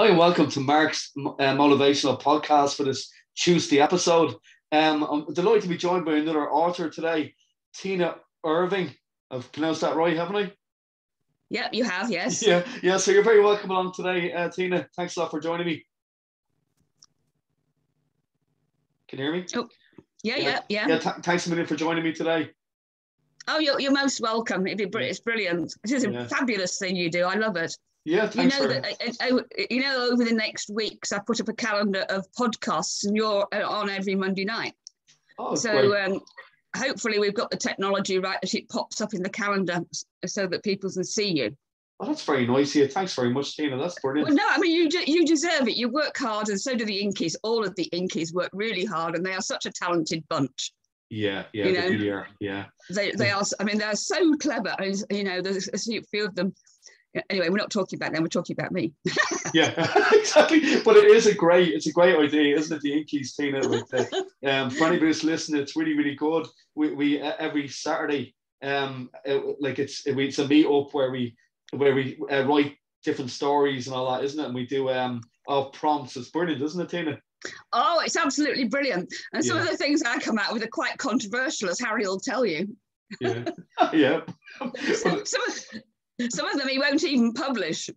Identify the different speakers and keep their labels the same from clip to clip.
Speaker 1: Hi and welcome to Mark's Motivational Podcast for this Tuesday episode. I'm delighted to be joined by another author today, Tina Irving. I've pronounced that right, haven't I?
Speaker 2: Yep, you have, yes.
Speaker 1: Yeah. So you're very welcome along today, Tina. Thanks a lot for joining me. Can you hear me?
Speaker 2: Oh, yeah.
Speaker 1: Thanks a million for joining me today.
Speaker 2: Oh, you're most welcome. It's brilliant. It is a fabulous thing you do. I love it.
Speaker 1: Yeah, thanks.
Speaker 2: Over the next weeks, I put up a calendar of podcasts, and you're on every Monday night.
Speaker 1: Oh,
Speaker 2: so
Speaker 1: great.
Speaker 2: Hopefully we've got the technology right that it pops up in the calendar so that people can see you.
Speaker 1: Oh, that's very nice of you. Thanks very much, Tina. That's brilliant.
Speaker 2: Well, no, I mean, you deserve it. You work hard, and so do the Inkies. All of the Inkies work really hard, and they are such a talented bunch.
Speaker 1: Yeah, they really are. Yeah.
Speaker 2: They are. I mean, they're so clever. There's a few of them. Anyway, we're not talking about them. We're talking about me.
Speaker 1: Yeah, exactly. But it's a great idea, isn't it? The Inkies, Tina. For anybody who's listening, it's really, really good. We every Saturday, it's a meet up where we write different stories and all that, isn't it? And we do prompts. It's brilliant, isn't it, Tina?
Speaker 2: Oh, it's absolutely brilliant. And some of the things I come out with are quite controversial, as Harry will tell you.
Speaker 1: Yeah, yeah.
Speaker 2: Some of them he won't even publish.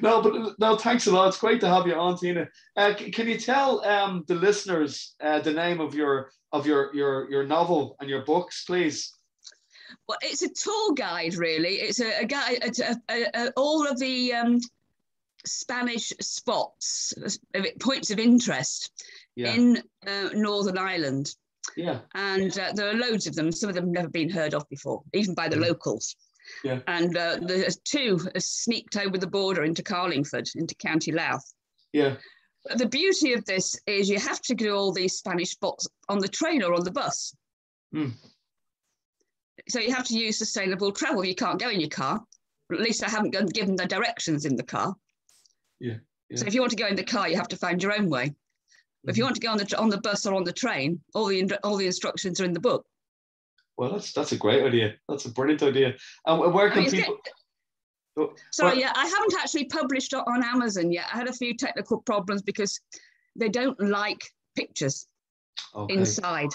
Speaker 1: No, thanks a lot. It's great to have you on, Tina. Can you tell the listeners the name of your novel and your books, please?
Speaker 2: Well, it's a tour guide, really. It's a guide. All of the Spanish spots, points of interest in Northern Ireland.
Speaker 1: Yeah.
Speaker 2: And there are loads of them. Some of them have never been heard of before, even by the locals.
Speaker 1: Yeah.
Speaker 2: And there's two sneaked over the border into Carlingford, into County Louth.
Speaker 1: Yeah.
Speaker 2: But the beauty of this is you have to do all these Spanish spots on the train or on the bus.
Speaker 1: Mm.
Speaker 2: So you have to use sustainable travel. You can't go in your car. But at least I haven't given the directions in the car.
Speaker 1: Yeah.
Speaker 2: So if you want to go in the car, you have to find your own way. But if you want to go on the bus or on the train, all the instructions are in the book.
Speaker 1: Well, that's a great idea. That's a brilliant idea. And where can people?
Speaker 2: I haven't actually published it on Amazon yet. I had a few technical problems because they don't like pictures inside.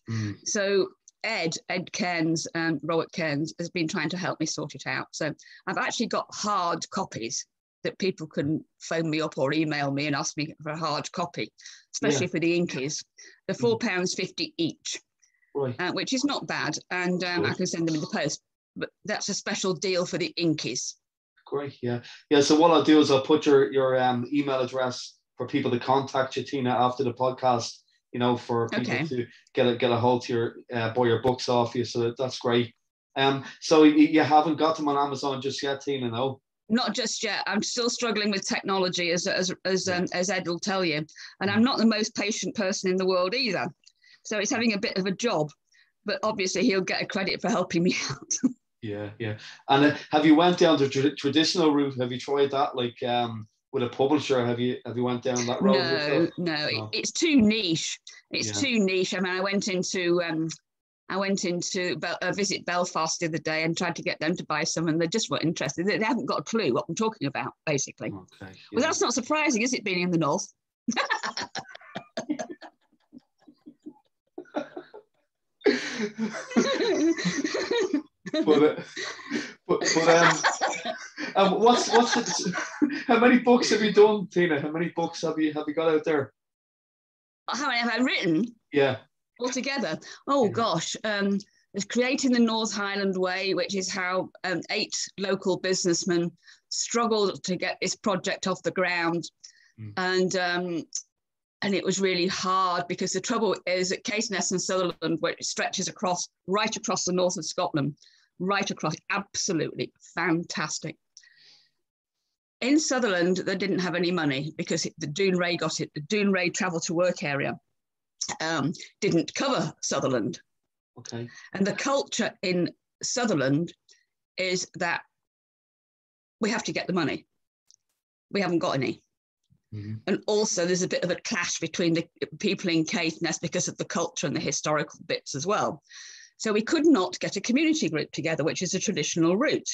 Speaker 1: Mm.
Speaker 2: So Ed Cairns and Robert Cairns has been trying to help me sort it out. So I've actually got hard copies that people can phone me up or email me and ask me for a hard copy, especially for the Inkies. They're £4.50 each,
Speaker 1: right.
Speaker 2: Which is not bad. And I can send them in the post. But that's a special deal for the Inkies.
Speaker 1: Great, yeah. So what I'll do is I'll put your email address for people to contact you, Tina, after the podcast, for people to get a hold to your buy your books off you. So that's great. So you haven't got them on Amazon just yet, Tina, no?
Speaker 2: Not just yet. I'm still struggling with technology, as Ed will tell you. And I'm not the most patient person in the world either. So it's having a bit of a job. But obviously he'll get a credit for helping me out.
Speaker 1: Yeah. And have you went down the traditional route? Have you tried that, with a publisher? Have you went down that road?
Speaker 2: No. It's too niche. Too niche. I mean, I went into visit Belfast the other day and tried to get them to buy some, and they just weren't interested. They haven't got a clue what I'm talking about, basically.
Speaker 1: Okay, yeah.
Speaker 2: Well, that's not surprising, is it, being in the north?
Speaker 1: How many books have you done, Tina? How many books have you got out there?
Speaker 2: How many have I written?
Speaker 1: Yeah.
Speaker 2: Altogether, gosh, there's Creating the North Highland Way, which is how 8 local businessmen struggled to get this project off the ground. And it was really hard because the trouble is at Caithness and Sutherland, where it stretches right across the north of Scotland, right across, absolutely fantastic. In Sutherland, they didn't have any money because the Doonray got it. The Doonray travel to work area didn't cover Sutherland.
Speaker 1: Okay.
Speaker 2: And the culture in Sutherland is that we have to get the money. We haven't got any. Mm-hmm. And also there's a bit of a clash between the people in Caithness because of the culture and the historical bits as well. So we could not get a community group together, which is a traditional route.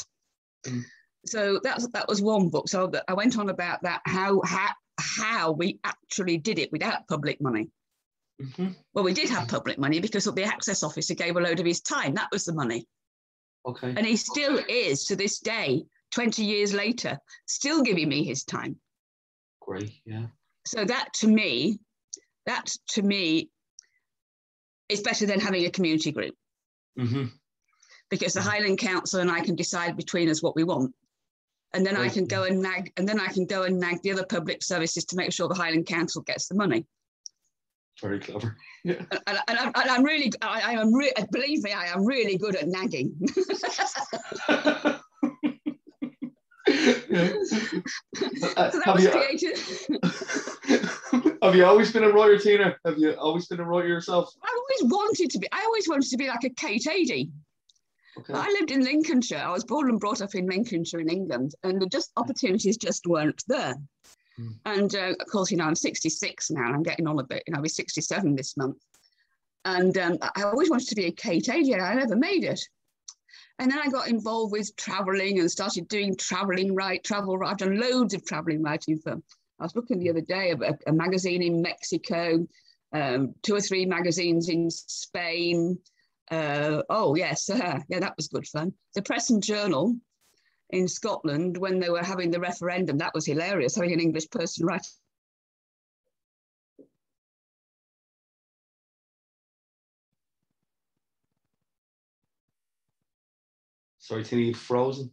Speaker 2: Mm. So that was one book. So I went on about that, how we actually did it without public money.
Speaker 1: Mm-hmm.
Speaker 2: Well, we did have public money because the access officer gave a load of his time. That was the money.
Speaker 1: Okay.
Speaker 2: And he still is to this day, 20 years later, still giving me his time.
Speaker 1: Great, yeah.
Speaker 2: So that to me is better than having a community group.
Speaker 1: Mm-hmm.
Speaker 2: Because the Highland Council and I can decide between us what we want. And then I can go and nag, the other public services to make sure the Highland Council gets the money.
Speaker 1: Very clever. Yeah.
Speaker 2: And I'm really, believe me, I am really good at nagging. So that was created.
Speaker 1: Have you always been a writer, Tina? Have you always been a writer yourself?
Speaker 2: I always wanted to be like a Kate Adie. Okay. I lived in Lincolnshire. I was born and brought up in Lincolnshire in England, and the opportunities just weren't there. Mm. And of course, I'm 66 now, and I'm getting on a bit. I'll be 67 this month. And I always wanted to be a Kate Adie, and I never made it. And then I got involved with traveling and started doing travel. I've done loads of traveling writing for. I was looking the other day at a magazine in Mexico, 2 or 3 magazines in Spain. Yeah, that was good fun. The Press and Journal in Scotland, when they were having the referendum, that was hilarious, having an English person write.
Speaker 1: Sorry, Tina, you've frozen.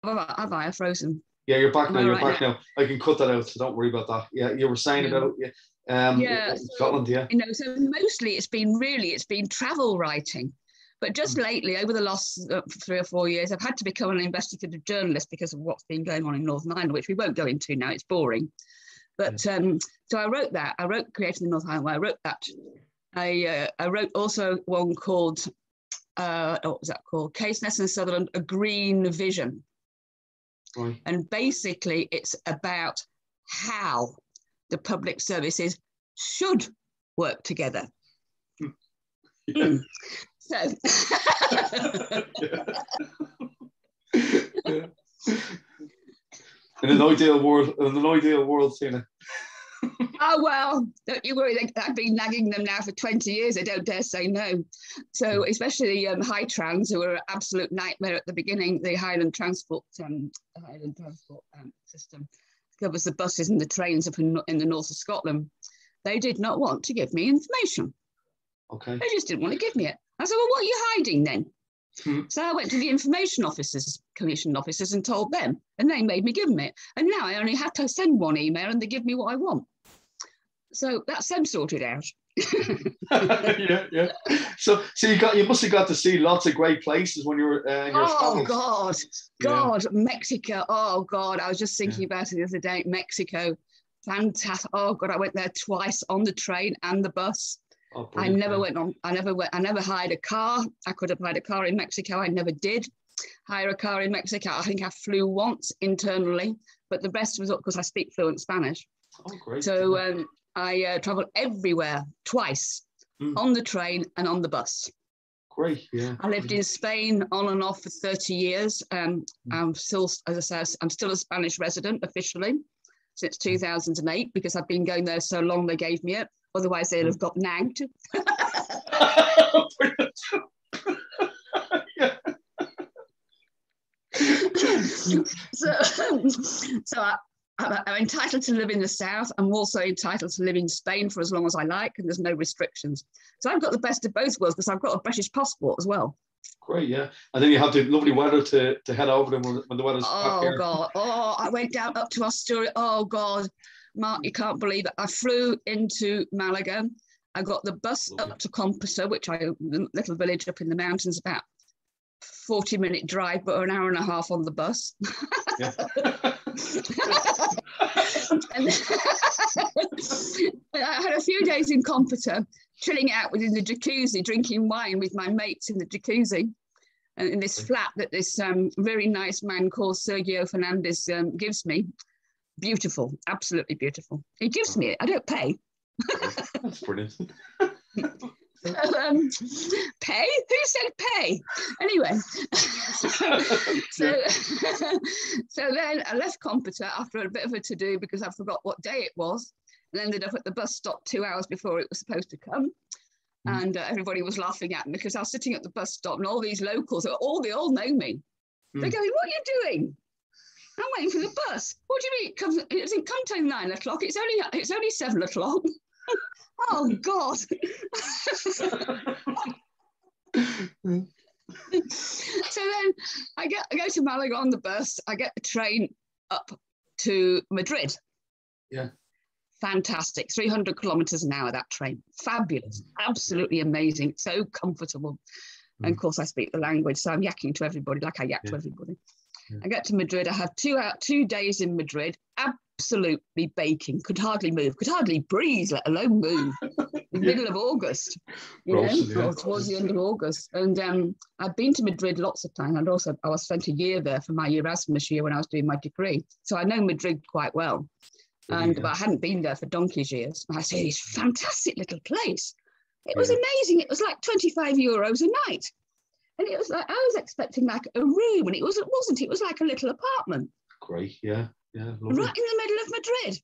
Speaker 2: Have I frozen?
Speaker 1: Yeah, you're back now. You're back now. I can cut that out, so don't worry about that. Yeah, you were saying about Scotland, yeah.
Speaker 2: So mostly it's been travel writing, but just lately, over the last 3 or 4 years, I've had to become an investigative journalist because of what's been going on in Northern Ireland, which we won't go into now. It's boring. But so I wrote that. I wrote Creating the North Highland Way. I wrote that. I wrote also one called what was that called? Caithness and Sutherland: A Green Vision. Right. And basically, it's about how the public services should work together. Yeah. So,
Speaker 1: yeah. In an ideal world, Tina.
Speaker 2: Oh, well, don't you worry. I've been nagging them now for 20 years. I don't dare say no. So especially High Trans, who were an absolute nightmare at the beginning, the Highland Transport system covers the buses and the trains up in the north of Scotland. They did not want to give me information.
Speaker 1: Okay.
Speaker 2: They just didn't want to give me it. I said, well, what are you hiding then? So I went to the information officers, commission officers, and told them, and they made me give them it. And now I only have to send one email and they give me what I want. So that's them sorted out.
Speaker 1: yeah. So you must have got to see lots of great places when you were in your
Speaker 2: travels. God, Mexico. Oh God, I was just thinking about it the other day. Mexico, fantastic. Oh God, I went there twice on the train and the bus. Oh, I never hired a car. I could have hired a car in Mexico. I never did hire a car in Mexico. I think I flew once internally, but the rest was because I speak fluent Spanish.
Speaker 1: Oh, great.
Speaker 2: So I traveled everywhere twice on the train and on the bus.
Speaker 1: Great, yeah.
Speaker 2: I lived in Spain on and off for 30 years. I'm still, as I say, I'm still a Spanish resident officially since 2008 because I've been going there so long they gave me it. Otherwise, they'd have got nagged. So I'm entitled to live in the south. I'm also entitled to live in Spain for as long as I like, and there's no restrictions. So I've got the best of both worlds because I've got a British passport as well.
Speaker 1: Great, yeah. And then you have the lovely weather to head over them when the weather's back here.
Speaker 2: Oh, God. Oh, I went down up to Asturias. Oh, God. Mark, you can't believe it. I flew into Malaga. I got the bus up to Compostela, the little village up in the mountains, about 40-minute drive, but an hour and a half on the bus.
Speaker 1: Yeah.
Speaker 2: And I had a few days in Compostela, chilling out within the jacuzzi, drinking wine with my mates in the jacuzzi, and in this flat that this very nice man called Sergio Fernandez gives me. Beautiful, absolutely beautiful. He gives me it. I don't pay.
Speaker 1: That's brilliant.
Speaker 2: Pay? Who said pay? Anyway. So, so then I left Competa after a bit of a to-do because I forgot what day it was, and ended up at the bus stop 2 hours before it was supposed to come. And everybody was laughing at me because I was sitting at the bus stop, and all these locals, they all know me. They're going, "What are you doing?" "I'm waiting for the bus." "What do you mean? It doesn't come till 9 o'clock. It's only 7 o'clock. Oh God. So then I go to Malaga on the bus. I get the train up to Madrid.
Speaker 1: Yeah.
Speaker 2: Fantastic. 300 kilometers an hour, that train. Fabulous. Absolutely amazing. So comfortable. And of course I speak the language, so I'm yakking to everybody like I yak to everybody. I get to Madrid. I have 2 days in Madrid, absolutely baking, could hardly move, could hardly breathe, let alone move. In the middle of August, or towards the end of August. And I've been to Madrid lots of times. And also I spent a year there for my Erasmus year when I was doing my degree. So I know Madrid quite well. But I hadn't been there for donkey's years. And I say, it's a fantastic little place. It was amazing. It was like 25 euros a night. And it was like, I was expecting like a room, and it wasn't. It was like a little apartment.
Speaker 1: Great, yeah. Lovely.
Speaker 2: Right in the middle of Madrid.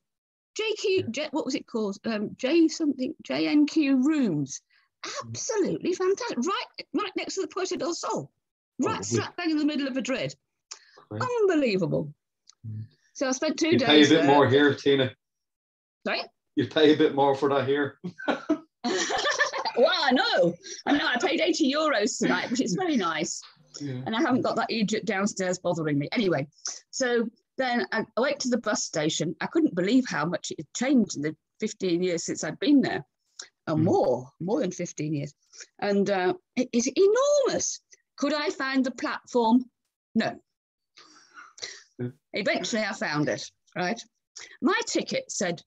Speaker 2: What was it called? JNQ rooms. Absolutely fantastic. Right next to the Puerta del Sol. Right slap bang in the middle of Madrid. Great. Unbelievable. So I spent 2 days.
Speaker 1: You pay a bit more here, Tina.
Speaker 2: Sorry?
Speaker 1: You pay a bit more for that here.
Speaker 2: Well, I know. I paid 80 euros tonight, which is very nice. Yeah. And I haven't got that Egypt downstairs bothering me. Anyway, so then I went to the bus station. I couldn't believe how much it had changed in the 15 years since I'd been there. More than 15 years. And it is enormous. Could I find the platform? No. Eventually I found it, right? My ticket said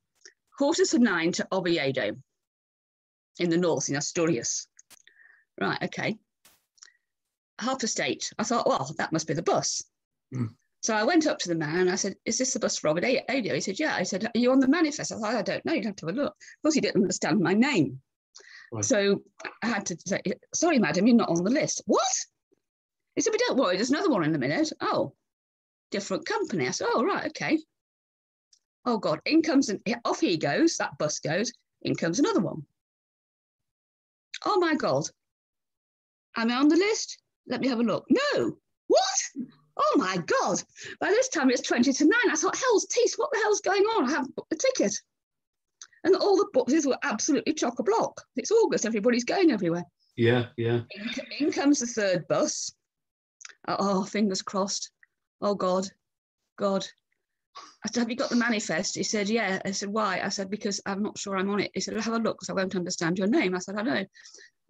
Speaker 2: 8:45 to Oviedo in the north, in Asturias. Right, okay. 8:30. I thought, well, that must be the bus. So I went up to the man and I said, "Is this the bus for Oviedo?" He said, "Yeah." I said, "Are you on the manifest?" I thought, "I don't know, you'd have to have a look." Of course, he didn't understand my name. Right. So I had to say, "Sorry, madam, you're not on the list." "What?" He said, "But don't worry, there's another one in a minute." "Oh, different company." I said, "Oh, right, okay." Oh, God, off he goes, that bus goes, in comes another one. Oh, my God. Am I on the list? Let me have a look. No. What? Oh, my God. By this time, it's 20 to 9. I thought, hell's teeth, what the hell's going on? I haven't booked the ticket. And all the boxes were absolutely chock-a-block. It's August, everybody's going everywhere.
Speaker 1: Yeah.
Speaker 2: In comes the third bus. Oh, fingers crossed. Oh, God. I said, "Have you got the manifest?" He said, "Yeah." I said, "Why?" I said, "Because I'm not sure I'm on it." He said, "Have a look, because I won't understand your name." I said, "I know."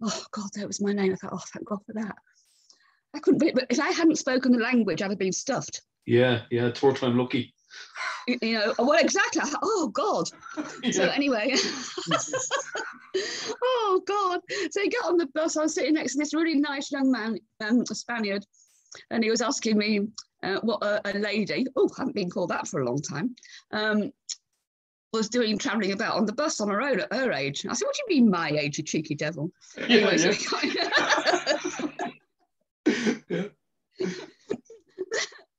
Speaker 2: Oh, God, that was my name. I thought, oh, thank God for that. I couldn't be, but if I hadn't spoken the language, I'd have been stuffed.
Speaker 1: Yeah, third time lucky.
Speaker 2: Well, exactly. Oh, God. Yeah. So anyway, oh, God. So he got on the bus. I was sitting next to this really nice young man, a Spaniard, and he was asking me what a lady, I haven't been called that for a long time, was doing, travelling about on the bus on her own at her age. I said, "What do you mean my age, you cheeky devil?" Anyway, yeah.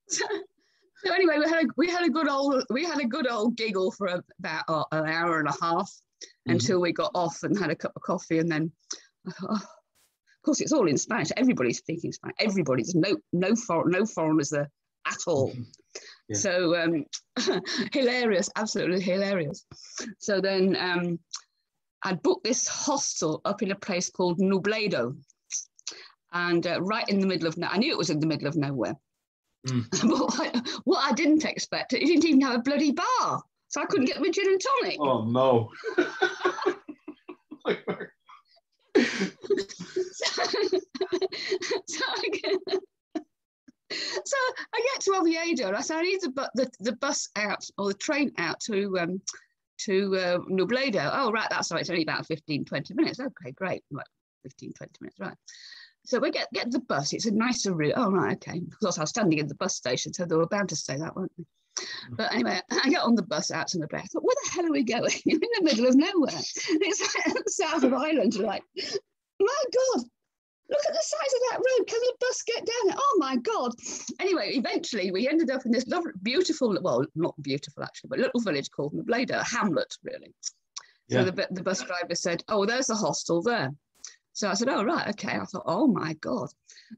Speaker 2: So anyway, we had a good old giggle for about an hour and a half until we got off and had a cup of coffee, and then of course it's all in Spanish. Everybody's speaking Spanish. Everybody's no foreigners there at all. Yeah. So hilarious, absolutely hilarious. So then I'd booked this hostel up in a place called Nubledo, and right in the middle of I knew it was in the middle of nowhere. But what I didn't expect, it didn't even have a bloody bar, so I couldn't get my gin and tonic.
Speaker 1: Oh no.
Speaker 2: So I get to Oviedo and I said, "I need the bus out, or the train out to Nubledo." "Oh, right, that's right, it's only about 15-20 minutes. "Okay, great." Like 15-20 minutes, right. So we get the bus. It's a nicer route. "Oh, right, okay." Of course, I was standing in the bus station, so they were bound to say that, weren't they? But anyway, I get on the bus out to Nubledo. I thought, where the hell are we going? You're in the middle of nowhere. It's south of Ireland. Like, my God. Look at the size of that road. Can the bus get down there? Oh, my God. Anyway, eventually we ended up in this lovely, beautiful, well, not beautiful actually, but little village called Mableda, a hamlet, really. So the bus driver said, oh, there's the hostel there. So I said, oh, right, okay. I thought, oh, my God.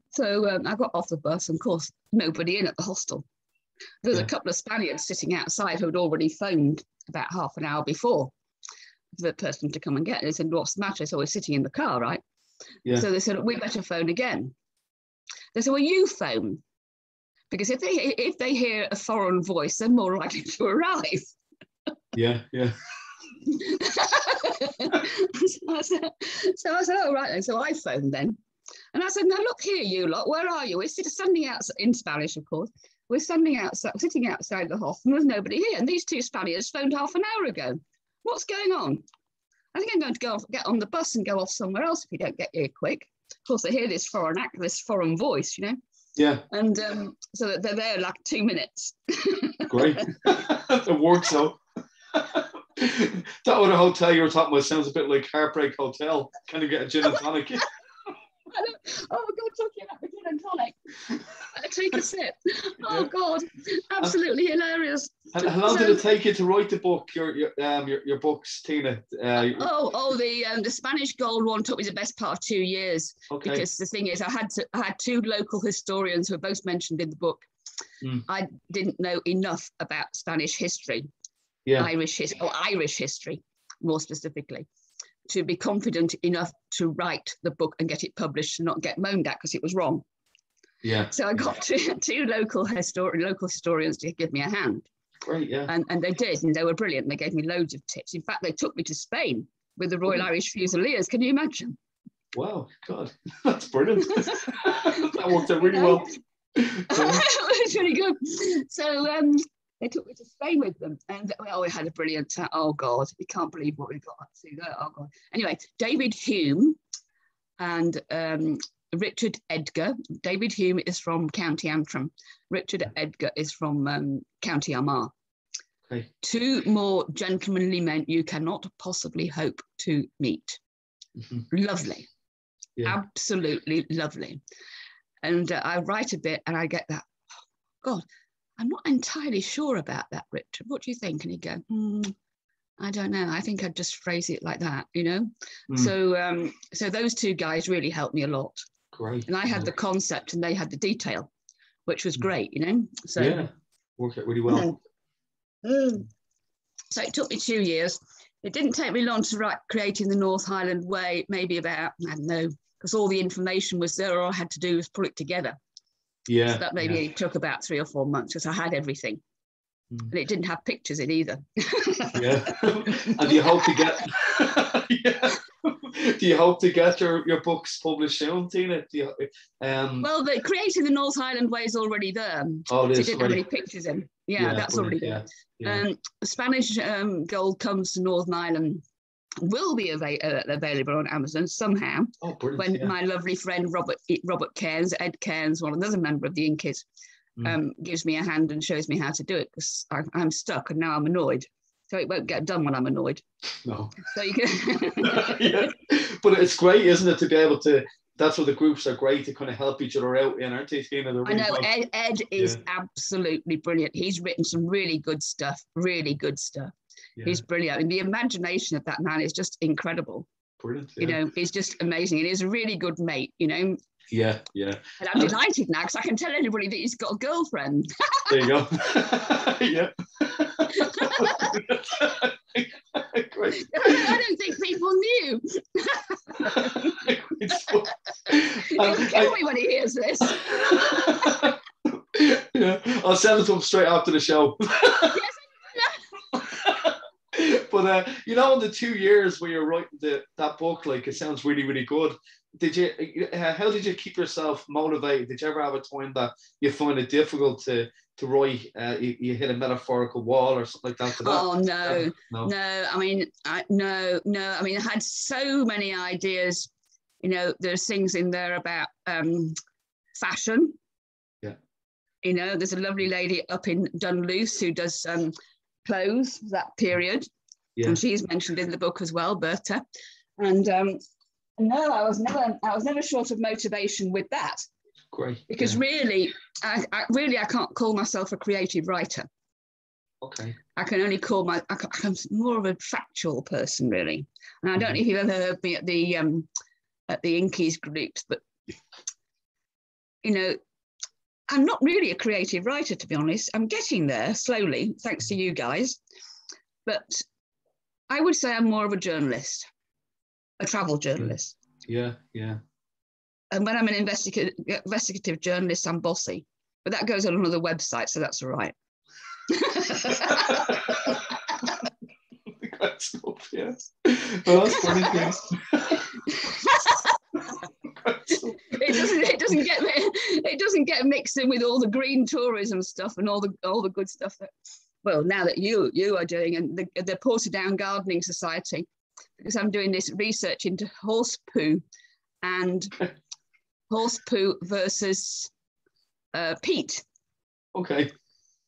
Speaker 2: So I got off the bus, and of course, nobody in at the hostel. There was a couple of Spaniards sitting outside who had already phoned about half an hour before the person to come and get it. They said, what's the matter? So we're sitting in the car, right? Yeah. So they said, we better phone again. They said, well, you phone. Because if they hear a foreign voice, they're more likely to arrive.
Speaker 1: Yeah.
Speaker 2: So I said, oh, right then. So I phoned then. And I said, now look here, you lot, where are you? We're standing outside, in Spanish, of course. We're sitting outside the hostel, and there's nobody here. And these two Spaniards phoned half an hour ago. What's going on? I think I'm going to get on the bus and go off somewhere else if you don't get here quick. Of course, they hear this foreign voice, you know.
Speaker 1: Yeah.
Speaker 2: And so they're there like 2 minutes.
Speaker 1: Great. It works so. That other hotel you were talking about sounds a bit like Heartbreak Hotel. Kind of get a gin and tonic.
Speaker 2: Oh God, talking about the gin and tonic. Take a sip. Oh God, absolutely hilarious.
Speaker 1: How long did it take you to write the book? Your books, Tina?
Speaker 2: The Spanish Gold one took me the best part of 2 years. Okay. Because the thing is, I had two local historians who are both mentioned in the book. I didn't know enough about Spanish history. Yeah. Irish history, more specifically, to be confident enough to write the book and get it published and not get moaned at because it was wrong. Yeah. So I got two local historians to give me a hand.
Speaker 1: Great, yeah.
Speaker 2: And they did, and they were brilliant. They gave me loads of tips. In fact, they took me to Spain with the Royal Irish Fusiliers. Can you imagine?
Speaker 1: Wow, God, that's brilliant. That worked out really well.
Speaker 2: It was really good. So they took me to Spain with them, and we had a brilliant time. Oh God, we can't believe what we got up to there. Oh God. Anyway, David Hume and Richard Edgar. David Hume is from County Antrim. Richard Edgar is from County Armagh. Okay. Two more gentlemanly men you cannot possibly hope to meet. Lovely. Yeah. Absolutely lovely. And I write a bit and I get that, oh, God, I'm not entirely sure about that, Richard. What do you think? And he'd go, I don't know. I think I'd just phrase it like that, you know? So those two guys really helped me a lot.
Speaker 1: Great.
Speaker 2: And I had the concept and they had the detail, which was great, you know? So
Speaker 1: yeah, worked out really well.
Speaker 2: So it took me 2 years. It didn't take me long to write Creating the North Highland Way, maybe about, I don't know, because all the information was there. All I had to do was put it together. Yeah. So that maybe took about 3 or 4 months because I had everything. And it didn't have pictures in either.
Speaker 1: Yeah. And do you hope to get do you hope to get your books published soon, Tina?
Speaker 2: Well, the Creating the North Highland Way is already there.
Speaker 1: Oh, it is.
Speaker 2: It didn't have any pictures in. Yeah, that's already there. Yeah. Spanish Gold Comes to Northern Ireland will be available on Amazon somehow.
Speaker 1: Oh, brilliant.
Speaker 2: When my lovely friend Robert Cairns, Ed Cairns, another member of the Inkies, gives me a hand and shows me how to do it, because I'm stuck and now I'm annoyed. So it won't get done when I'm annoyed.
Speaker 1: No.
Speaker 2: So you can.
Speaker 1: Yeah. But it's great, isn't it, to be able to. That's what the groups are great to kind of help each other out in, aren't they, Tina? Really,
Speaker 2: I know Ed is absolutely brilliant. He's written some really good stuff. Yeah. He's brilliant. And the imagination of that man is just incredible.
Speaker 1: Brilliant. Yeah.
Speaker 2: You know, he's just amazing. And he's a really good mate, you know.
Speaker 1: Yeah, yeah.
Speaker 2: And I'm delighted now because I can tell anybody that he's got a girlfriend.
Speaker 1: There you go. Yeah. Great.
Speaker 2: I don't think people knew. He'll kill me when he hears this.
Speaker 1: Yeah, I'll send it to him straight after the show. But you know, in the 2 years where you're writing that book, like, it sounds really, really good. How did you keep yourself motivated? Did you ever have a time that you find it difficult to write? You hit a metaphorical wall or something like that?
Speaker 2: Oh no. I mean, I had so many ideas. You know, there's things in there about fashion. Yeah. You know, there's a lovely lady up in Dunluce who does clothes that period. Yeah. And she's mentioned in the book as well, Berta. And no, I was never short of motivation with that.
Speaker 1: Great.
Speaker 2: Because really, I can't call myself a creative writer.
Speaker 1: Okay.
Speaker 2: I can only call I'm more of a factual person, really. And I don't know if you've ever heard me at the Inkies groups, but you know, I'm not really a creative writer, to be honest. I'm getting there slowly, thanks to you guys. But I would say I'm more of a journalist, a travel journalist.
Speaker 1: Yeah.
Speaker 2: And when I'm an investigative journalist, I'm bossy. But that goes on another website, so that's all right.
Speaker 1: That's cool, yes. Well, that's funny.
Speaker 2: It doesn't get mixed in with all the green tourism stuff and all the good stuff that, well, now that you are doing, and the Portadown Gardening Society, because I'm doing this research into horse poo and horse poo versus peat.
Speaker 1: Okay.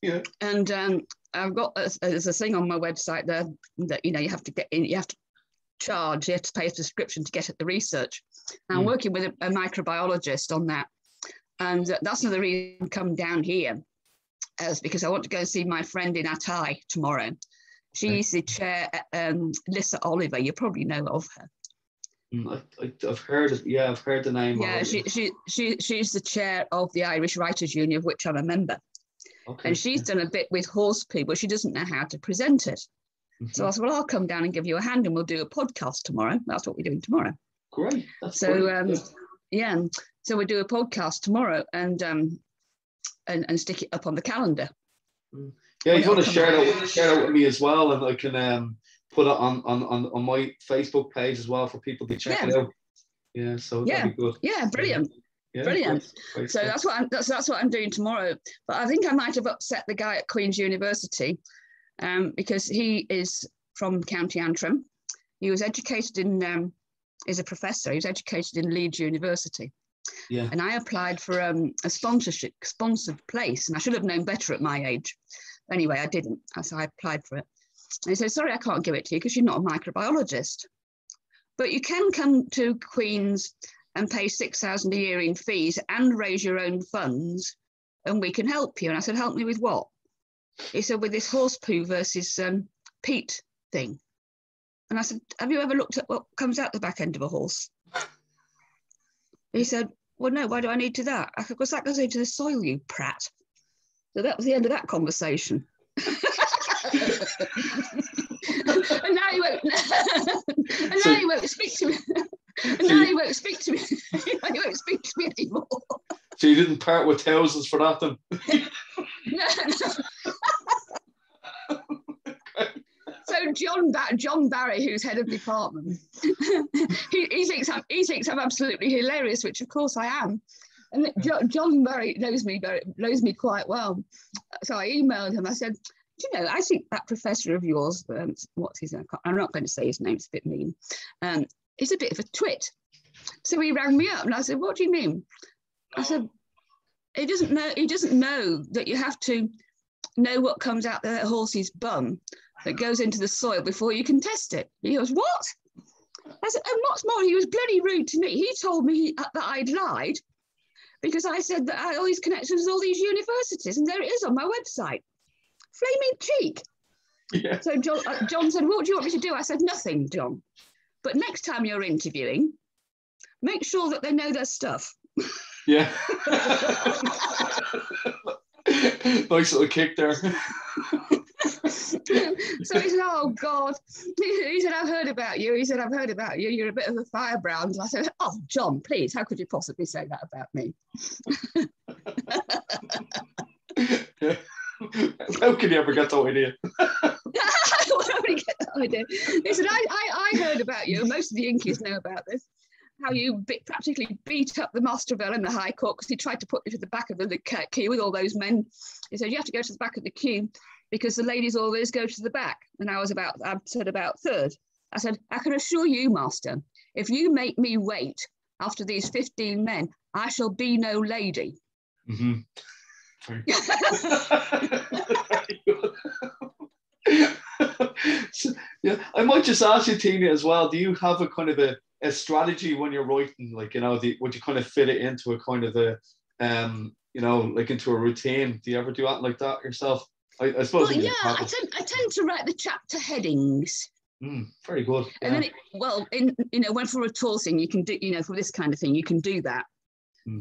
Speaker 1: Yeah.
Speaker 2: And I've got there's a thing on my website there that you have to get in, you have to charge, you have to pay a subscription to get at the research. And I'm working with a microbiologist on that, and that's another reason I'm coming down here, is because I want to go and see my friend in Attai tomorrow. She's the chair, Lissa Oliver. You probably know of her.
Speaker 1: I've heard of, I've heard the name.
Speaker 2: Yeah, she's the chair of the Irish Writers' Union, of which I'm a member. Okay. And she's done a bit with horse poo, but she doesn't know how to present it. So I said, well, I'll come down and give you a hand, and we'll do a podcast tomorrow. That's what we're doing tomorrow.
Speaker 1: Great. That's
Speaker 2: so so we'll do a podcast tomorrow and stick it up on the calendar.
Speaker 1: Yeah, you want to share that with me as well, and I can put it on my Facebook page as well for people to check it out. Yeah, so that'd be good.
Speaker 2: Yeah, brilliant. Yeah, brilliant. Great so that's what I'm doing tomorrow. But I think I might have upset the guy at Queen's University, because he is from County Antrim. He was educated in is a professor. He was educated in Leeds University. Yeah. And I applied for a sponsored place, and I should have known better at my age. Anyway, I didn't, so I applied for it. And he said, sorry, I can't give it to you because you're not a microbiologist. But you can come to Queen's and pay $6,000 a year in fees and raise your own funds, and we can help you. And I said, help me with what? He said, with this horse poo versus peat thing. And I said, have you ever looked at what comes out the back end of a horse? He said, well, no, why do I need to that? I said, because that goes into the soil, you prat. So that was the end of that conversation. And now he won't speak to me. And now he won't speak to me. He won't speak to me anymore.
Speaker 1: So you didn't part with thousands for that then?
Speaker 2: No. So John Barry, who's head of department, he thinks I'm absolutely hilarious, which of course I am. And John Barry knows me quite well. So I emailed him. I said, do you know, I think that professor of yours, what's his name? I'm not going to say his name, it's a bit mean. He's a bit of a twit. So he rang me up and I said, what do you mean? I said, he doesn't know that you have to know what comes out the horse's bum that goes into the soil before you can test it. He goes, what? I said, and what's more, he was bloody rude to me. He told me that I'd lied because I said that I had all these connections with all these universities, and there it is on my website. Flaming cheek. Yeah. So John said, what do you want me to do? I said, nothing, John. But next time you're interviewing, make sure that they know their stuff.
Speaker 1: Yeah. Nice little kick there.
Speaker 2: So he said, oh God. He said, I've heard about you. He said, I've heard about you. You're a bit of a firebrand. And I said, oh, John, please, how could you possibly say that about me?
Speaker 1: Yeah. How can you ever get that idea?
Speaker 2: He said, I heard about you. Most of the Inkies know about this. How you practically beat up the Masterville in the High Court because he tried to put you to the back of the queue with all those men. He said, you have to go to the back of the queue because the ladies always go to the back. And I said about third. I said, I can assure you, Master, if you make me wait after these 15 men, I shall be no lady.
Speaker 1: Mm-hmm. So, yeah, I might just ask you, Tina, as well. Do you have a kind of a strategy when you're writing? Like, you know, would you kind of fit it into a kind of you know, like into a routine. Do you ever do that like that yourself? I suppose.
Speaker 2: Well, yeah, I tend to write the chapter headings.
Speaker 1: Very good. Yeah.
Speaker 2: And then, when for a tour thing, you can do, for this kind of thing, you can do that.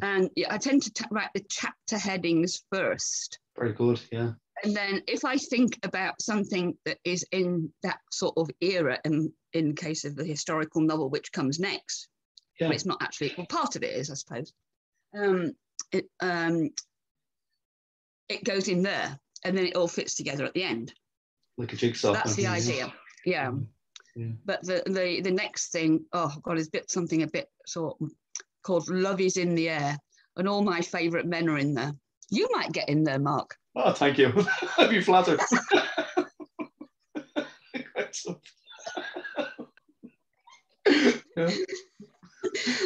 Speaker 2: And I tend to write the chapter headings first.
Speaker 1: Very good, yeah. And
Speaker 2: then if I think about something that is in that sort of era, and in case of the historical novel, which comes next, but it's not actually, well, part of it is, I suppose. It goes in there, and then it all fits together at the end.
Speaker 1: Like a jigsaw.
Speaker 2: So that's the idea, yeah. But the next thing, oh God, is something a bit sort of called Love is in the Air, and all my favourite men are in there. You might get in there, Mark.
Speaker 1: Oh, thank you. I'd be flattered.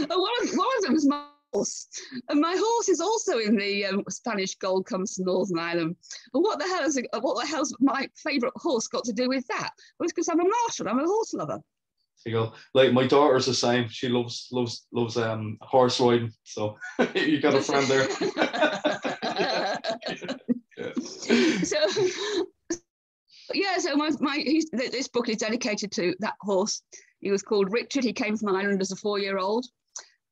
Speaker 2: One of them is my horse, and my horse is also in the Spanish Gold comes to Northern Ireland. And what the hell's my favourite horse got to do with that? Well, it's because I'm a marshal. I'm a horse lover. There you
Speaker 1: go. Like my daughter's the same. She loves horse riding. So you got a friend there. So this book is dedicated to that horse. He was called Richard. He came from Ireland as a 4-year-old,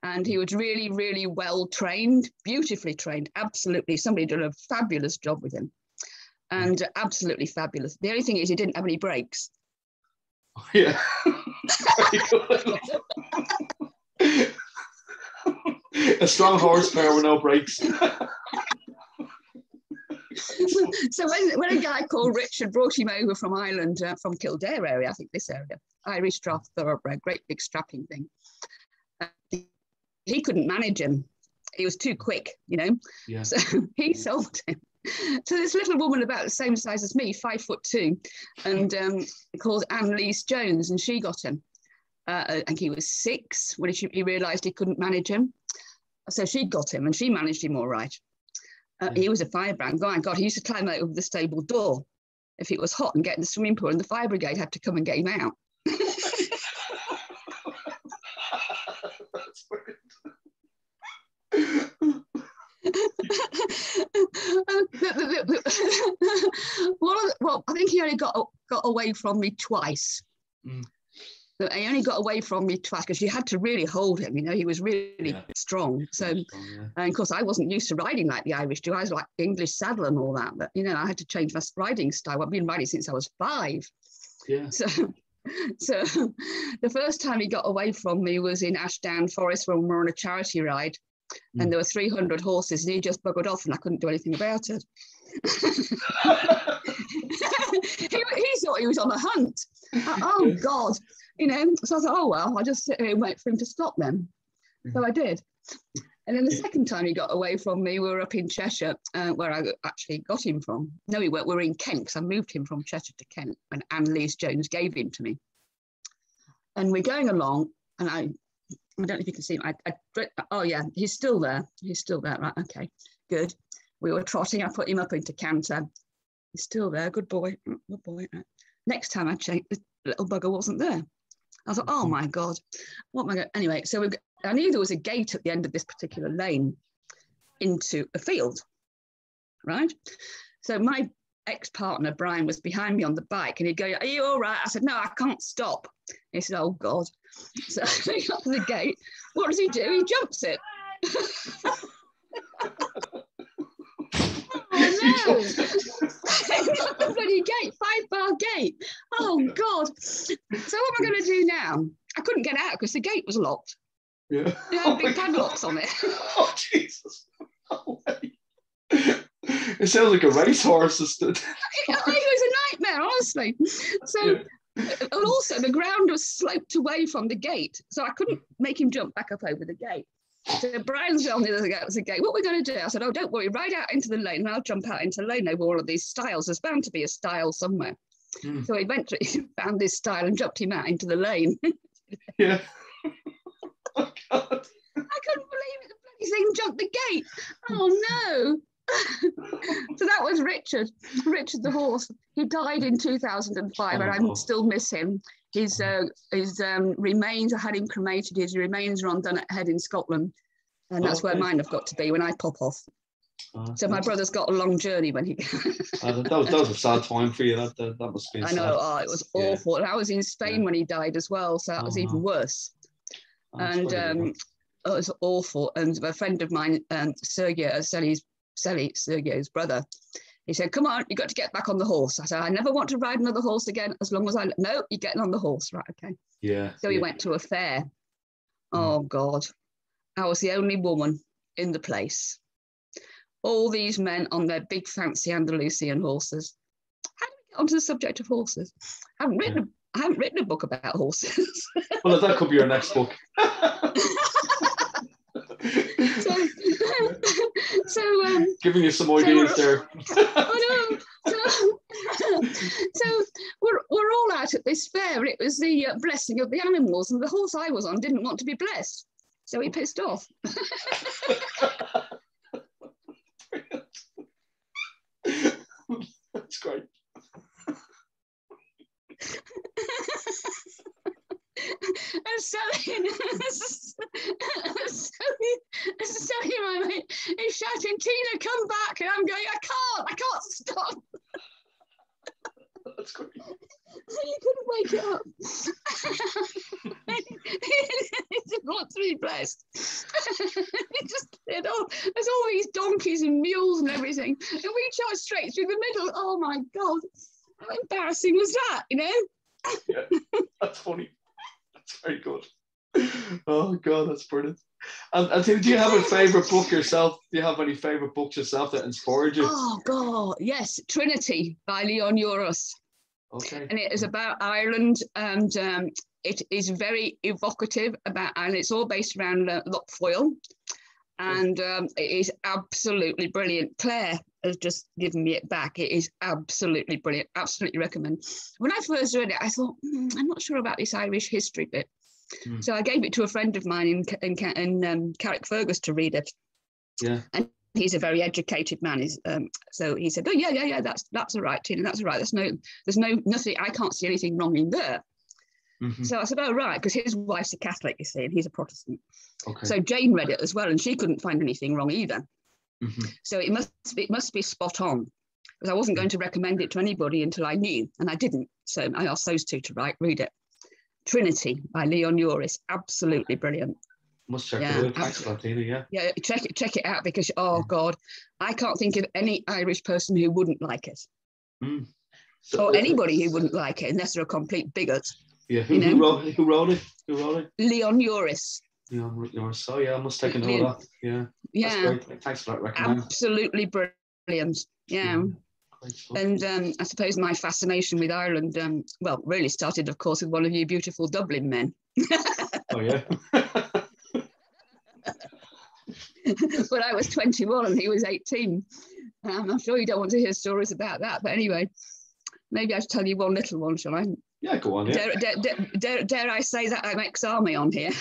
Speaker 1: and he was really, really well trained, beautifully trained. Absolutely, somebody did a fabulous job with him, and absolutely fabulous. The only thing is, he didn't have any brakes. Yeah. A strong horsepower with no brakes.
Speaker 2: So when a guy called Richard brought him over from Ireland, from Kildare area, I think this area, Irish draft thoroughbred, great big strapping thing, he couldn't manage him. He was too quick, Yeah. So he sold him to this little woman about the same size as me, 5'2", and called Anne-Lise Jones, and she got him. And he was 6 when he realised he couldn't manage him. So she got him, and she managed him all right. He was a firebrand. Oh my God, he used to climb out of the stable door if it was hot and get in the swimming pool, and the fire brigade had to come and get him out.
Speaker 1: That's weird.
Speaker 2: Well, I think he only got away from me twice. He only got away from me twice because you had to really hold him. He was really strong. So, and of course, I wasn't used to riding like the Irish do. I was like English saddle and all that. But I had to change my riding style. I've been riding since I was 5.
Speaker 1: Yeah.
Speaker 2: So the first time he got away from me was in Ashdown Forest when we were on a charity ride, and there were 300 horses, and he just buggered off, and I couldn't do anything about it. he thought he was on a hunt. Oh God. So I thought, oh, well, I'll just sit here and wait for him to stop then. So I did. And then the second time he got away from me, we were up in Cheshire, where I actually got him from. No, we were in Kent, because I moved him from Cheshire to Kent when Anne-Lise Jones gave him to me. And we're going along, and I don't know if you can see him. Oh, yeah, he's still there. He's still there. Right, okay, good. We were trotting. I put him up into canter. He's still there. Good boy. Good boy. Right. Next time I checked, the little bugger wasn't there. I thought, oh my God, what am I going to... Anyway, so I knew there was a gate at the end of this particular lane into a field, right? So my ex-partner, Brian, was behind me on the bike, and he'd go, are you all right? I said, no, I can't stop. He said, oh God. So he got to the gate. What does he do? He jumps it. Oh no! The bloody gate, 5-bar gate. Oh God! So what am I going to do now? I couldn't get out because the gate was locked.
Speaker 1: Yeah.
Speaker 2: It had big padlocks on it.
Speaker 1: Oh Jesus! No way. It sounds like a racehorse. It
Speaker 2: was a nightmare, honestly. So, and also the ground was sloped away from the gate, so I couldn't make him jump back up over the gate. So Brian's on the other gate. What are we going to do? I said, oh, don't worry, ride out into the lane, and I'll jump out into the lane over all of these stiles. There's bound to be a stile somewhere. So eventually found this stile and jumped him out into the lane.
Speaker 1: Yeah. Oh God.
Speaker 2: I couldn't believe it. The bloody thing jumped the gate. Oh no. So that was Richard the horse. He died in 2005, and I still miss him. His remains, I had him cremated. His remains are on Dunnet Head in Scotland. And that's where mine have got to be when I pop off. So my brother's got a long journey when he...
Speaker 1: that was a sad time for you. That must have been sad.
Speaker 2: I know, it was awful. And I was in Spain when he died as well, so that was even worse. And it was awful. And a friend of mine, Sergei, Sergei's brother, he said, come on, you got to get back on the horse. I said, I never want to ride another horse again as long as I... No, you're getting on the horse. Right, okay.
Speaker 1: Yeah.
Speaker 2: So we went to a fair. Oh, God. I was the only woman in the place. All these men on their big fancy Andalusian horses. How do we get onto the subject of horses? I haven't written a book about horses.
Speaker 1: Well, that could be your next book. so giving you some ideas there.
Speaker 2: I know. So we're all out at this fair. It was the blessing of the animals, and the horse I was on didn't want to be blessed, so he pissed off.
Speaker 1: That's great.
Speaker 2: And so my mate is shouting, Tina, come back. And I'm going, I can't stop.
Speaker 1: That's great.
Speaker 2: You couldn't wake it up. He didn't want to be blessed. He just said, oh, there's all these donkeys and mules and everything. And we charged straight through the middle. Oh my God. How embarrassing was that, you know?
Speaker 1: Yeah, that's funny. That's very good. Oh God, that's brilliant. And do you have a favourite book yourself? Do you have any favourite books yourself that inspired you?
Speaker 2: Oh God, yes, Trinity by Leon Uris.
Speaker 1: Okay.
Speaker 2: And it is about Ireland, and it is very evocative about Ireland. It's all based around Lough Foyle, and it is absolutely brilliant. Claire has just given me it back. It is absolutely brilliant. Absolutely recommend. When I first read it, I thought, I'm not sure about this Irish history bit. So I gave it to a friend of mine in Carrickfergus to read it.
Speaker 1: Yeah.
Speaker 2: And he's a very educated man. So he said, "Oh yeah, that's all right, Tina. That's all right. There's nothing. I can't see anything wrong in there." So I said, "Oh right," because his wife's a Catholic, you see, and he's a Protestant.
Speaker 1: Okay.
Speaker 2: So Jane read it as well, and she couldn't find anything wrong either. So it must be spot on, because I wasn't going to recommend it to anybody until I knew, and I didn't. So I asked those two to read it. Trinity by Leon Uris, absolutely brilliant.
Speaker 1: Must check it out. Thanks, Tina.
Speaker 2: Yeah, check it out, because God, I can't think of any Irish person who wouldn't like it, or anybody who wouldn't like it, unless they're a complete bigot.
Speaker 1: Yeah, who wrote it?
Speaker 2: Leon Uris.
Speaker 1: Leon Uris. So yeah, I must take a note of that. Yeah.
Speaker 2: Yeah.
Speaker 1: That's great. Thanks for that recommendation.
Speaker 2: Absolutely brilliant. Yeah. And I suppose my fascination with Ireland, really started, of course, with one of you beautiful Dublin men.
Speaker 1: Oh, yeah.
Speaker 2: But I was 21 and he was 18. I'm sure you don't want to hear stories about that. But anyway, maybe I should tell you one little one, shall I?
Speaker 1: Yeah, go on. Yeah.
Speaker 2: Dare I say that I'm ex-army on here?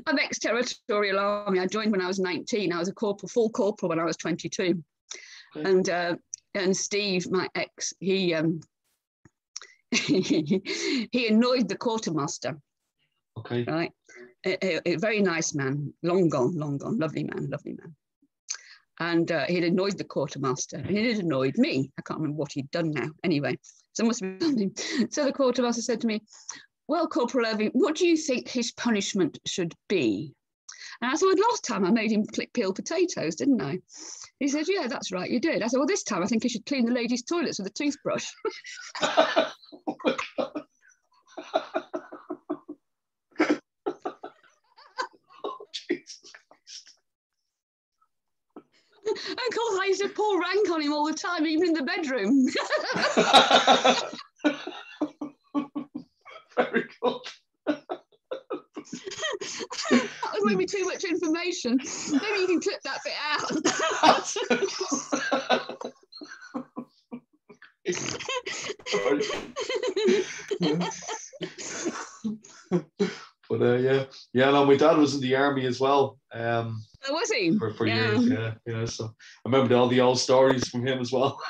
Speaker 2: I'm ex-territorial army. I joined when I was 19. I was a full corporal when I was 22. Okay. And Steve, my ex, he he annoyed the quartermaster.
Speaker 1: Okay.
Speaker 2: Right. A very nice man, long gone, lovely man. And he'd annoyed the quartermaster, and it had annoyed me. I can't remember what he'd done now. Anyway, so it must have been something. So the quartermaster said to me, "Well, Corporal Irving, what do you think his punishment should be?" And I said, "Well, last time I made him peel potatoes, didn't I?" He said, "Yeah, that's right, you did." I said, "Well, this time I think he should clean the ladies' toilets with a toothbrush."
Speaker 1: Oh my God. Oh, Jesus Christ.
Speaker 2: And of course, I used to pour rank on him all the time, even in the bedroom.
Speaker 1: Very good.
Speaker 2: That was maybe too much information. Maybe you can clip that bit
Speaker 1: out. But no, my dad was in the army as well.
Speaker 2: Oh, was he?
Speaker 1: For years, yeah. So I remember all the old stories from him as well.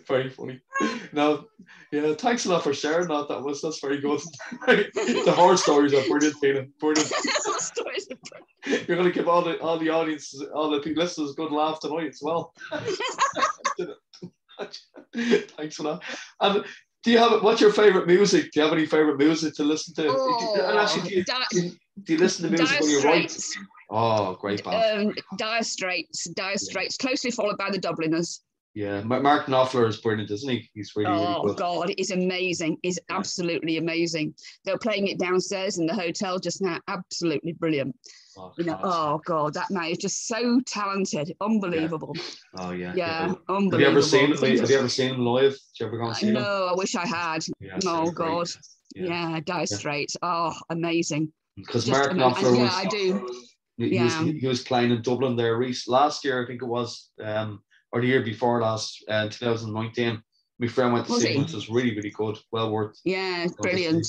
Speaker 1: Very funny. No, yeah, thanks a lot for sharing that. That's very good. The horror stories are brilliant, Tina. Brilliant. You're going to give all the audience, all the listeners, a good laugh tonight as well. Thanks for that. And what's your favorite music? Do you have any favorite music to listen to? And actually, do you listen to music when you're writing? Oh, great band.
Speaker 2: Dire Straits, closely followed by the Dubliners.
Speaker 1: Yeah, Mark Knopfler is brilliant, isn't he? He's really good.
Speaker 2: Oh, God, he's amazing. He's absolutely amazing. They were playing it downstairs in the hotel just now. Absolutely brilliant. Oh, God, that man is just so talented. Unbelievable.
Speaker 1: Yeah. Oh, yeah.
Speaker 2: Yeah, unbelievable.
Speaker 1: Have you ever seen him live? Did you ever go and see him?
Speaker 2: No, I wish I had. Yeah, oh, God. Yeah, Dire Straits. Oh, amazing.
Speaker 1: Because Mark Knopfler was...
Speaker 2: I do.
Speaker 1: He was playing in Dublin there last year, I think it was, or the year before last, 2019. My friend went to see him, which was really, really good. Well worth.
Speaker 2: Yeah, brilliant.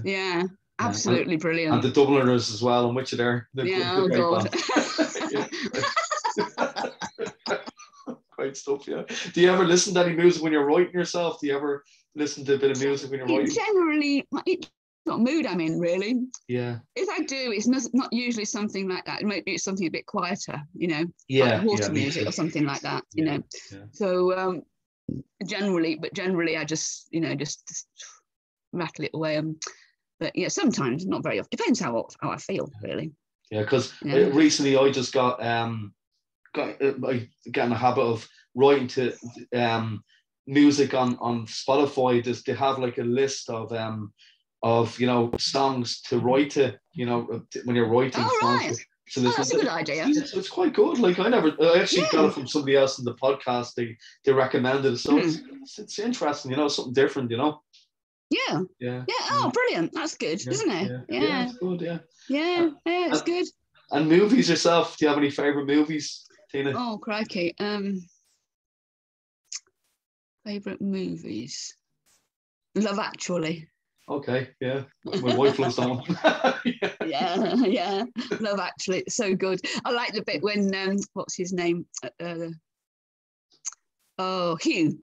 Speaker 2: Yeah, absolutely brilliant.
Speaker 1: And the Dubliners as well, and which are there.
Speaker 2: Oh, God.
Speaker 1: Great stuff, yeah. Do you ever listen to any music when you're writing yourself? Do you ever listen to a bit of music when you're writing?
Speaker 2: Generally, it's not mood I'm in, really.
Speaker 1: Yeah.
Speaker 2: If I do, it's not usually something like that. Maybe it's something a bit quieter,
Speaker 1: like
Speaker 2: water music or something like that, Yeah. So generally I just just rattle it away. But yeah, sometimes, not very often. Depends how I feel, really.
Speaker 1: Yeah, because recently I just got in a habit of writing to music on Spotify. They have like a list of songs to write to, when you're writing songs.
Speaker 2: Right. So that's a good idea.
Speaker 1: It's quite good. Like I actually got it from somebody else in the podcast. They recommended it. So it's interesting, something different,
Speaker 2: Yeah. Oh, brilliant. That's good, isn't it?
Speaker 1: Yeah. It's good,
Speaker 2: Yeah, it's good.
Speaker 1: And movies yourself, do you have any favorite movies, Tina?
Speaker 2: Oh, crikey. Favorite movies. Love Actually.
Speaker 1: Okay, yeah. My wife loves that one.
Speaker 2: Yeah. Love Actually. It's so good. I like the bit when what's his name? Hugh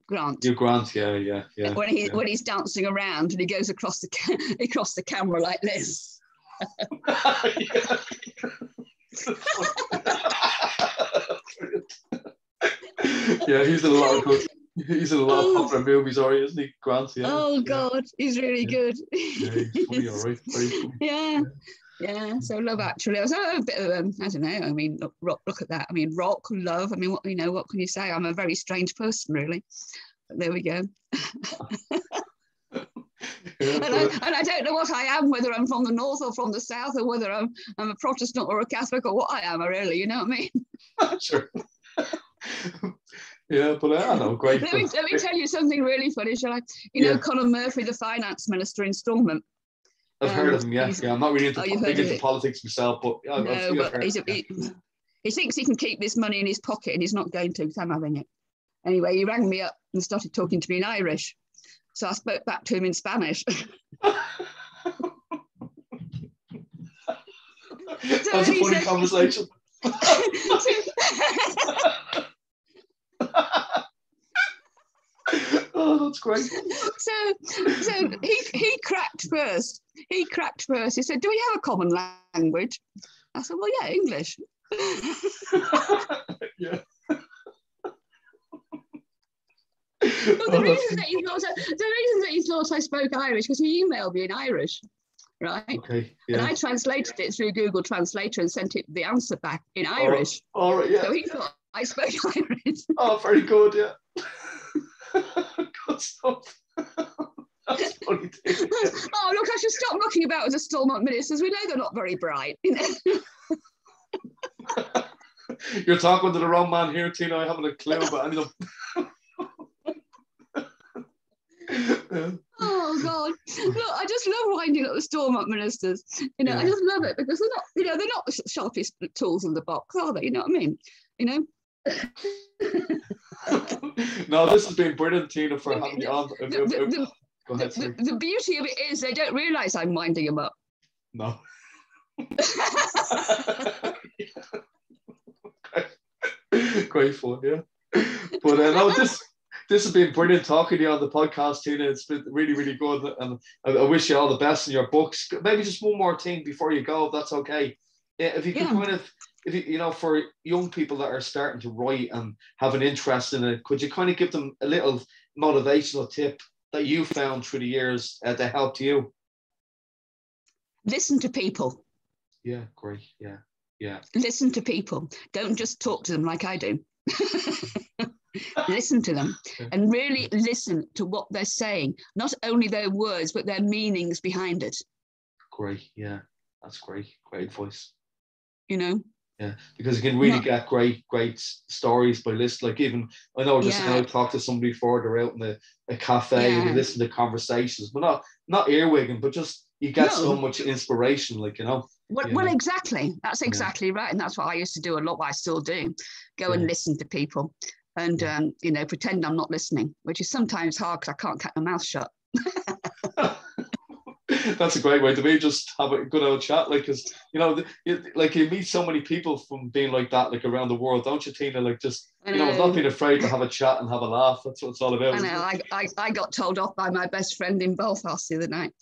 Speaker 2: Grant.
Speaker 1: Hugh Grant, yeah.
Speaker 2: When he's dancing around and he goes across the camera like this.
Speaker 1: Yeah, he's in a lot of popular movies, isn't he, Grant? Yeah.
Speaker 2: Oh, God, he's really good.
Speaker 1: Yeah, he's funny, all right. Very funny.
Speaker 2: Yeah. So Love Actually. I was a bit of I don't know. I mean, look at that. I mean, rock, love. I mean, what can you say? I'm a very strange person, really. But there we go. And I don't know what I am, whether I'm from the north or from the south, or whether I'm a Protestant or a Catholic, or what I am, really. You know what I mean?
Speaker 1: Sure. Yeah, but I don't know. Great.
Speaker 2: Let me tell you something really funny, shall I? Conor Murphy, the finance minister in Stormont.
Speaker 1: I've heard of him. Yeah. I'm not really into politics myself, but
Speaker 2: he thinks he can keep this money in his pocket, and he's not going to. Because I'm having it. Anyway, he rang me up and started talking to me in Irish. So I spoke back to him in Spanish.
Speaker 1: That's a funny conversation. Oh, that's great.
Speaker 2: So he cracked first. He said, "Do we have a common language?" I said, "Well, yeah, English."
Speaker 1: Yeah.
Speaker 2: Well, the reason that he thought I spoke Irish because he emailed me in Irish, right?
Speaker 1: Okay. Yeah.
Speaker 2: And I translated it through Google Translator and sent it the answer back in Irish.
Speaker 1: All right. Yeah.
Speaker 2: So he thought I spoke Irish.
Speaker 1: Oh, very good. Yeah. Good stuff. That's funny. Yeah.
Speaker 2: Oh, look! I should stop looking about as a Stormont ministers. We know they're not very bright.
Speaker 1: You're talking to the wrong man here, Tina. I haven't a clue about any of them.
Speaker 2: Oh, God! Look, I just love winding up the Stormont ministers. I just love it because they're not, they're not the sharpest tools in the box, are they? You know what I mean?
Speaker 1: No, this has been brilliant, Tina, for having me on. Go ahead,
Speaker 2: the beauty of it is they don't realise I'm winding them up.
Speaker 1: No. Great fun, yeah. But no, this has been brilliant talking to you on the podcast, Tina. It's been really, really good. And I wish you all the best in your books. Maybe just one more thing before you go, if that's okay. If you could kind of, for young people that are starting to write and have an interest in it, could you kind of give them a little motivational tip that you found through the years that helped you?
Speaker 2: Listen to people.
Speaker 1: Yeah, great. Yeah, yeah.
Speaker 2: Listen to people. Don't just talk to them like I do. Listen to them and really listen to what they're saying. Not only their words, but their meanings behind it.
Speaker 1: Great. Yeah, that's great. Great advice.
Speaker 2: Yeah,
Speaker 1: because you can really get great stories by listening. Like even, I know just now I talked to somebody before, they're out in a cafe and you listen to conversations, but not earwigging, but just you get so much inspiration,
Speaker 2: Well, exactly. That's exactly right. And that's what I used to do a lot, what I still do. Go and listen to people and, pretend I'm not listening, which is sometimes hard because I can't keep my mouth shut.
Speaker 1: That's a great way to be. Just have a good old chat, because you meet so many people from being like that, like around the world, don't you, Tina? Like just not being afraid to have a chat and have a laugh. That's what it's all about.
Speaker 2: I know. I got told off by my best friend in Belfast the other night.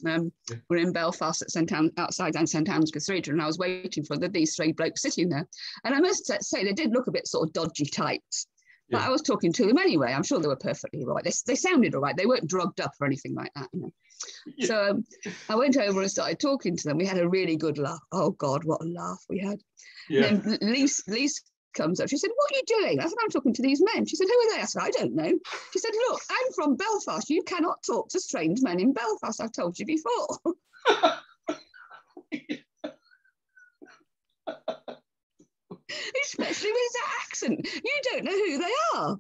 Speaker 2: We're in Belfast at outside St Anne's Cathedral, and I was waiting for these three blokes sitting there, and I must say they did look a bit sort of dodgy types. But I was talking to them anyway. I'm sure they were perfectly right. They sounded all right. They weren't drugged up or anything like that. Yeah. So I went over and started talking to them. We had a really good laugh. Oh God, what a laugh we had. Yeah. And then Lise comes up. She said, "What are you doing?" I said, "I'm talking to these men." She said, "Who are they?" I said, "I don't know." She said, "Look, I'm from Belfast. You cannot talk to strange men in Belfast. I've told you before." Especially with that accent. You don't know who they are.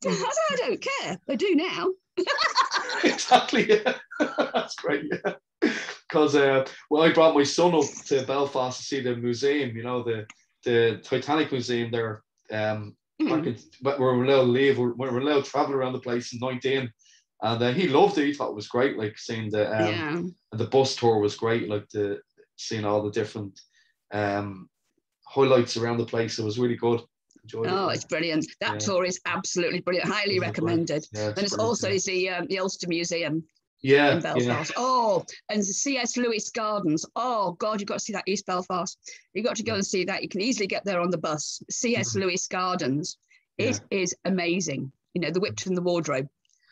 Speaker 2: I don't care. They do now.
Speaker 1: Exactly, yeah. That's great, yeah. Because I brought my son up to Belfast to see the museum, the Titanic Museum there. But we're allowed to leave, we're allowed to travel around the place in 19. And he loved it. He thought it was great, like seeing and the bus tour was great, like seeing all the different highlights around the place. It was really good.
Speaker 2: It's brilliant. That tour is absolutely brilliant. Highly recommended. And it's also the Ulster Museum in Belfast. And the C.S. Lewis Gardens. Oh God, you've got to see that, East Belfast. You've got to go and see that. You can easily get there on the bus. C.S. Lewis Gardens. It is amazing. The Witch and the Wardrobe.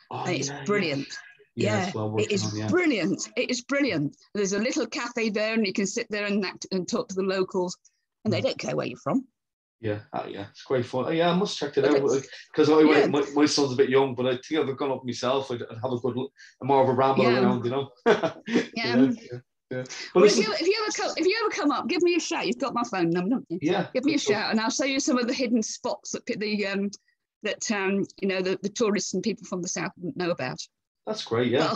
Speaker 2: And it's brilliant. It is brilliant. It is brilliant. There's a little cafe there, and you can sit there and talk to the locals, and they don't care where you're from.
Speaker 1: It's great fun. I must check it out, because my son's a bit young, but I think I've gone up myself. I'd have more of a ramble around, But
Speaker 2: if you ever come up, give me a shout. You've got my phone number, don't you? Give me a shout, and I'll show you some of the hidden spots that the tourists and people from the south wouldn't know about.
Speaker 1: That's great. Yeah,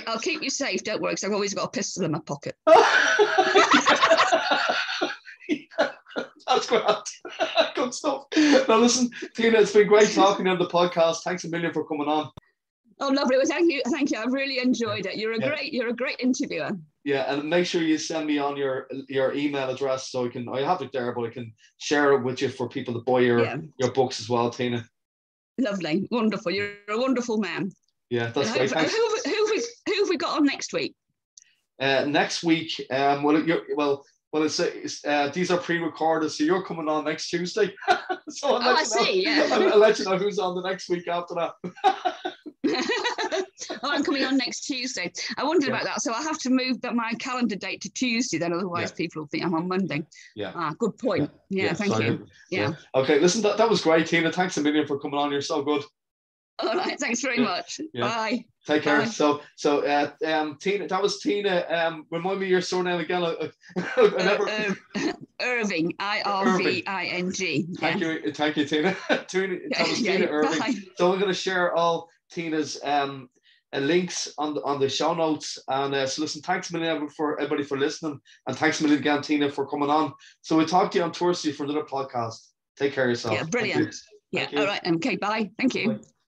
Speaker 2: I'll keep you safe. Don't worry, because I've always got a pistol in my pocket.
Speaker 1: That's great. Good stuff. Now listen, Tina, it's been great talking on the podcast. Thanks a million for coming on.
Speaker 2: Oh, lovely. Well, thank you. I've really enjoyed it. You're a great interviewer.
Speaker 1: Yeah, and make sure you send me on your email address so I have it there, but I can share it with you for people to buy your books as well, Tina.
Speaker 2: Lovely, wonderful. You're a wonderful man.
Speaker 1: Yeah, that's great. Thanks.
Speaker 2: Who have we got on next week?
Speaker 1: Next week, these are pre-recorded, so you're coming on next Tuesday. So I'll let you know who's on the next week after that.
Speaker 2: I'm coming on next Tuesday. I wondered about that, so I'll have to move my calendar date to Tuesday then, otherwise people will think I'm on Monday. Good point. Thank you.
Speaker 1: Okay, listen, that was great, Tina. Thanks a million for coming on. You're so good.
Speaker 2: All right, thanks very much. Bye.
Speaker 1: Take care.
Speaker 2: Bye.
Speaker 1: So Tina, that was Tina. Remind me your surname again.
Speaker 2: Irving, Irving.
Speaker 1: Thank you, Tina. That was Tina Irving.
Speaker 2: Bye.
Speaker 1: So we're going to share all Tina's links on the show notes. And so listen, thanks a million for everybody for listening, and thanks a million again, Tina, for coming on. So we'll talk to you on Thursday for another podcast. Take care of yourself.
Speaker 2: Yeah, brilliant. All right. Okay. Bye. Thank you.
Speaker 1: Bye.